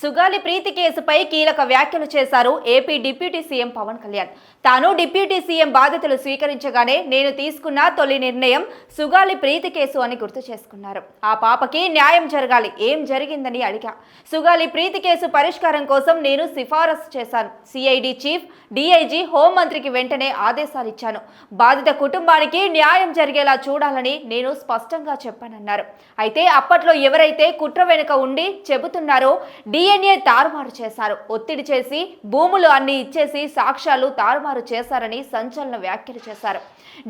సుగాలి ప్రీతి కేసుపై కీలక వ్యాఖ్యలు చేశారు AP deputy CM Pawan Kalyan. తాను డిప్యూటీ సీఎం బాధ్యతలు స్వీకరించగానే నేను తీసుకున్న తొలి నిర్ణయం సుగాలి ప్రీతి కేసు అని గుర్తు చేసుకున్నారు. ఆ పాపకి న్యాయం జరగాలి, ఏం జరిగిందని అడిగా. సుగాలి ప్రీతి కేసు పరిష్కారం కోసం నేను సిఫారసు చేశాను. సిఐడి చీఫ్, డీఐజీ, హోంమంత్రికి వెంటనే ఆదేశాలు ఇచ్చాను. బాధిత కుటుంబానికి న్యాయం జరిగేలా చూడాలని నేను స్పష్టంగా చెప్పానన్నారు. అయితే అప్పట్లో ఎవరైతే కుట్ర వెనుక ఉండి చెబుతున్నారో DNA తారుమారు చేశారు, ఒత్తిడి చేసి భూములు అన్ని ఇచ్చేసి సాక్ష్యాలు తారుమారు చేశారని సంచలన వ్యాఖ్యలు చేశారు.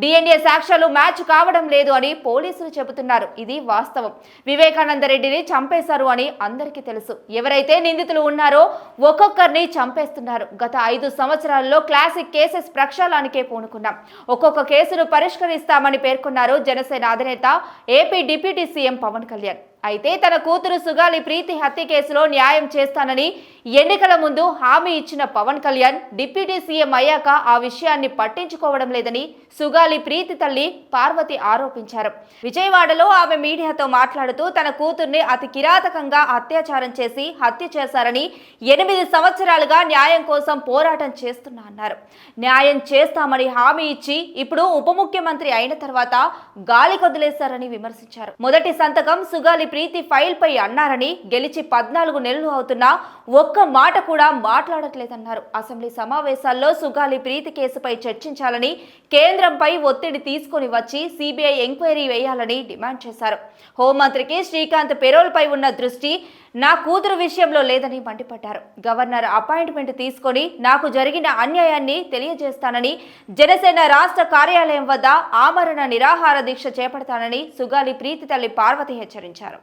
DNA సాక్ష్యాలు మ్యాచ్ కావడం లేదు అని పోలీసులు చెబుతున్నారు. ఇది వాస్తవం. వివేకానంద రెడ్డిని చంపేశారు అని అందరికీ తెలుసు. ఎవరైతే నిందితులు ఉన్నారో ఒక్కొక్కరిని చంపేస్తున్నారు. గత 5 సంవత్సరాల్లో క్లాసిక్ కేసెస్ ప్రక్షాళనకే పూనుకున్నాం. ఒక్కొక్క కేసును పరిష్కరిస్తామని పేర్కొన్నారు జనసేన అధినేత AP deputy CM Pawan Kalyan. అయితే తన కూతురు సుగాలి ప్రీతి హత్య కేసులో న్యాయం చేస్తానని ఎన్నికల ముందు హామీ ఇచ్చిన పవన్ కళ్యాణ్ డిప్యూటీ సీఎం అయ్యాక ఆ విషయాన్ని పట్టించుకోవడం లేదని సుగాలి ప్రీతి తల్లి పార్వతి ఆరోపించారు. విజయవాడలో ఆమె మీడియాతో మాట్లాడుతూ తన కూతుర్ని అతి కిరాతకంగా అత్యాచారం చేసి హత్య చేశారని 8 సంవత్సరాలుగా న్యాయం కోసం పోరాటం చేస్తున్నా అన్నారు. న్యాయం చేస్తామని హామీ ఇచ్చి ఇప్పుడు ఉప ముఖ్యమంత్రి అయిన తర్వాత గాలి కొదిలేశారని విమర్శించారు. మొదటి సంతకం సుగాలి ప్రీతి ఫైల్ పై అన్నారని గెలిచి 14 నెలలు అవుతున్నా ఒక్క మాట కూడా మాట్లాడట్లేదన్నారు. అసెంబ్లీ సమావేశాల్లో సుగాలి ప్రీతి కేసుపై చర్చించాలని కేంద్రంపై ఒత్తిడి తీసుకొని వచ్చి సిబిఐ ఎంక్వైరీ వేయాలని డిమాండ్ చేశారు. హోంమంత్రికి శ్రీకాంత్ పెరోల్ పై ఉన్న దృష్టి నా కూతురు విషయంలో లేదని మండిపడ్డారు. గవర్నర్ అపాయింట్మెంట్ తీసుకొని నాకు జరిగిన అన్యాయాన్ని తెలియజేస్తానని, జనసేన రాష్ట్ర కార్యాలయం వద్ద ఆమరణ నిరాహార దీక్ష చేపడతానని సుగాలి ప్రీతి తల్లి పార్వతి హెచ్చరించారు.